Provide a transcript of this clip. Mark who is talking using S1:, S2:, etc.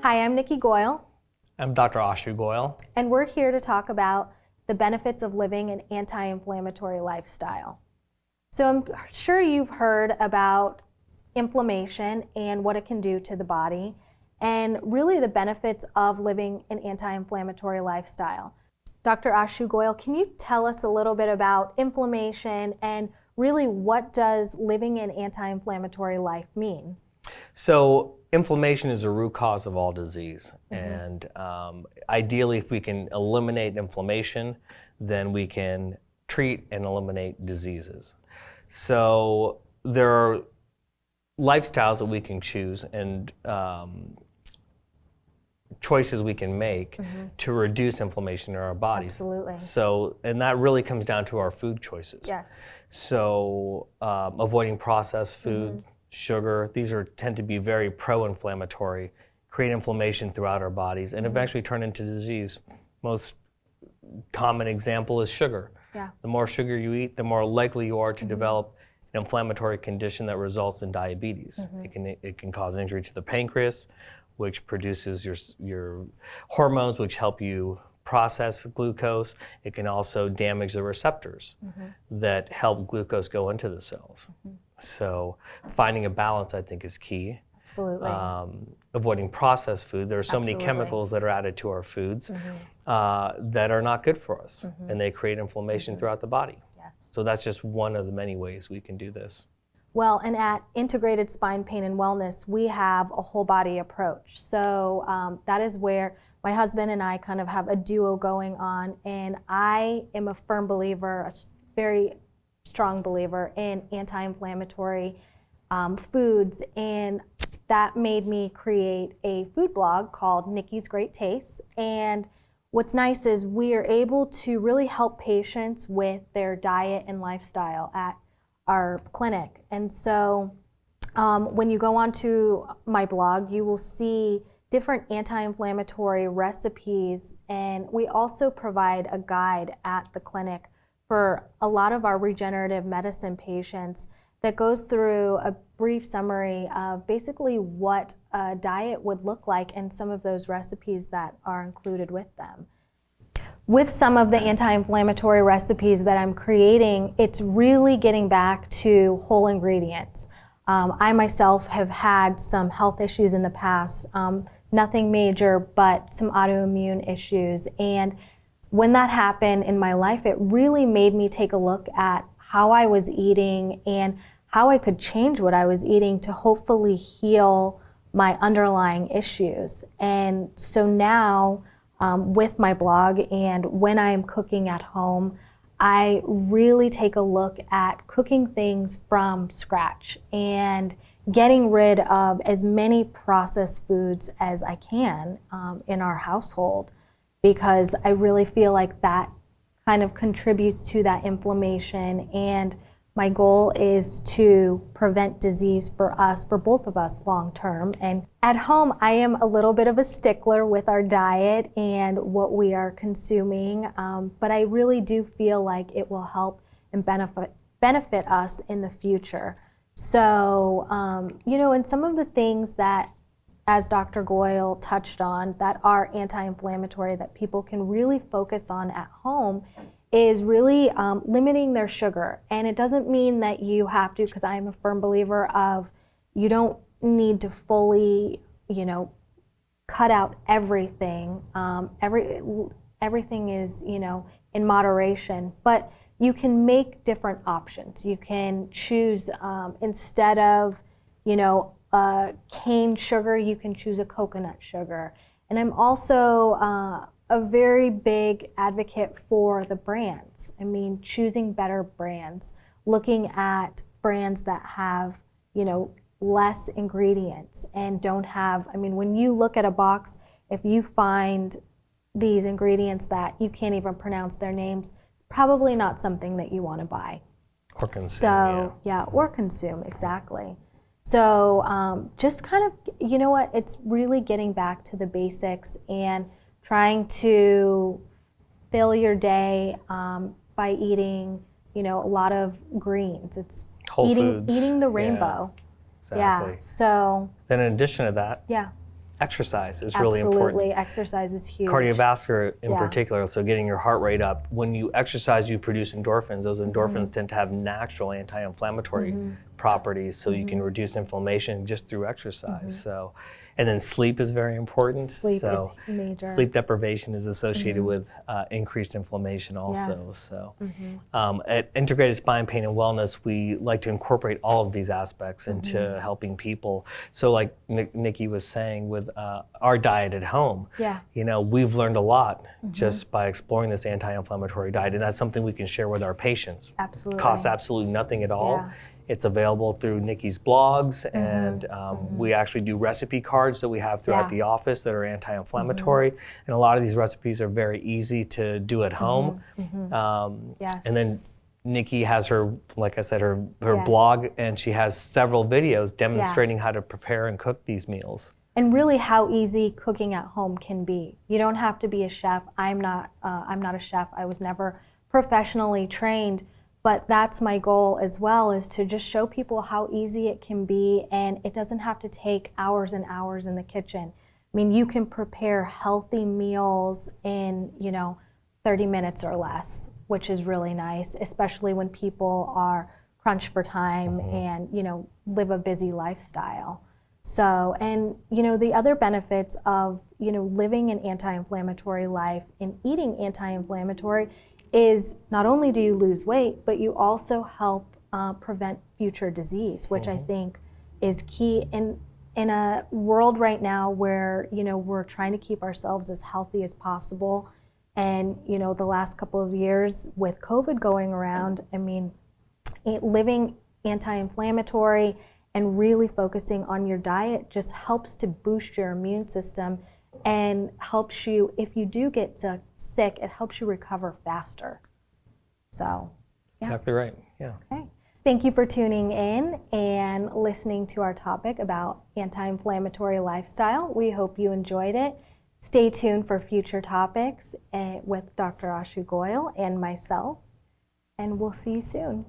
S1: Hi, I'm Nikki Goyle,
S2: I'm Dr. Ashu Goyle.
S1: and we're here to talk about the benefits of living an anti-inflammatory lifestyle. So I'm sure you've heard about inflammation and what it can do to the body, and really the benefits of living an anti-inflammatory lifestyle. Dr. Ashu Goyle, can you tell us a little bit about inflammation and really what does living an anti-inflammatory life mean?
S2: So inflammation is the root cause of all disease. And ideally, if we can eliminate inflammation, then we can treat and eliminate diseases. So there are lifestyles that we can choose and choices we can make to reduce inflammation in our bodies.
S1: Absolutely.
S2: So, and that really comes down to our food choices.
S1: Yes.
S2: So avoiding processed food, sugar, these tend to be very pro-inflammatory, create inflammation throughout our bodies, and eventually turn into disease. Most common example is sugar.
S1: Yeah.
S2: The more sugar you eat, the more likely you are to develop an inflammatory condition that results in diabetes. It can cause injury to the pancreas, which produces your hormones, which help you process glucose. It can also damage the receptors that help glucose go into the cells. So finding a balance, I think, is key.
S1: Absolutely.
S2: Avoiding processed food. There are so many chemicals that are added to our foods that are not good for us, and they create inflammation throughout the body.
S1: Yes.
S2: So that's just one of the many ways we can do this.
S1: Well, and at Integrated Spine Pain and Wellness, we have a whole body approach. So that is where my husband and I kind of have a duo going on, and I am a firm believer, a very strong believer in anti-inflammatory foods, and that made me create a food blog called Nikki's Great Tastes. And what's nice is we are able to really help patients with their diet and lifestyle at our clinic. And so when you go onto my blog, you will see different anti-inflammatory recipes, and we also provide a guide at the clinic for a lot of our regenerative medicine patients that goes through a brief summary of basically what a diet would look like and some of those recipes that are included with them. With some of the anti-inflammatory recipes that I'm creating, it's really getting back to whole ingredients. I myself have had some health issues in the past, nothing major, but some autoimmune issues. And when that happened in my life, it really made me take a look at how I was eating and how I could change what I was eating to hopefully heal my underlying issues. And so now, with my blog and when I'm cooking at home, I really take a look at cooking things from scratch and getting rid of as many processed foods as I can in our household, because I really feel like that kind of contributes to that inflammation, and my goal is to prevent disease for us, for both of us long term. And at home, I am a little bit of a stickler with our diet and what we are consuming, but I really do feel like it will help and benefit us in the future. So, and some of the things that, as Dr. Goyle touched on, that are anti-inflammatory that people can really focus on at home is really limiting their sugar. And it doesn't mean that you have to, because I am a firm believer of you don't need to fully, cut out everything. Everything is, in moderation, but you can make different options. You can choose, instead of, cane sugar, you can choose a coconut sugar. And I'm also a very big advocate for the brands. I mean, choosing better brands, looking at brands that have, less ingredients and don't have, when you look at a box, if you find these ingredients that you can't even pronounce their names, it's probably not something that you want to buy.
S2: Or consume,
S1: or consume, exactly. So just kind of, it's really getting back to the basics and trying to fill your day by eating, a lot of greens. It's
S2: Whole foods.
S1: eating the rainbow.
S2: Exactly.
S1: Yeah. So
S2: then in addition to that, exercise is really important.
S1: Absolutely, exercise is huge.
S2: Cardiovascular in
S1: Yeah.
S2: particular, so getting your heart rate up. When you exercise, you produce endorphins. Those endorphins tend to have natural anti-inflammatory properties, so you can reduce inflammation just through exercise. So, and then sleep is very important.
S1: Sleep
S2: so
S1: is major.
S2: sleep deprivation is associated with increased inflammation also.
S1: Yes.
S2: So at Integrated Spine Pain and Wellness, we like to incorporate all of these aspects into helping people. So like Nikki was saying with our diet at home,
S1: Yeah.
S2: you know, we've learned a lot just by exploring this anti-inflammatory diet, and that's something we can share with our patients.
S1: Absolutely.
S2: Costs absolutely nothing at all.
S1: Yeah.
S2: It's available through Nikki's blogs, and we actually do recipe cards that we have throughout the office that are anti-inflammatory. And a lot of these recipes are very easy to do at home.
S1: Yes.
S2: And then Nikki has her, like I said, her blog, and she has several videos demonstrating how to prepare and cook these meals.
S1: And really how easy cooking at home can be. You don't have to be a chef. I'm not a chef. I was never professionally trained. But that's my goal as well, is to just show people how easy it can be, and it doesn't have to take hours and hours in the kitchen. I mean, you can prepare healthy meals in, 30 minutes or less, which is really nice, especially when people are crunched for time and, live a busy lifestyle. So, and, the other benefits of, living an anti-inflammatory life and eating anti-inflammatory is not only do you lose weight, but you also help prevent future disease, which I think is key in a world right now where, we're trying to keep ourselves as healthy as possible. And, the last couple of years with COVID going around, I mean, living anti-inflammatory and really focusing on your diet just helps to boost your immune system and helps you, if you do get sick, it helps you recover faster. So, yeah.
S2: Exactly right, yeah.
S1: Okay. Thank you for tuning in and listening to our topic about anti-inflammatory lifestyle. We hope you enjoyed it. Stay tuned for future topics with Dr. Ashu Goyle and myself, and we'll see you soon.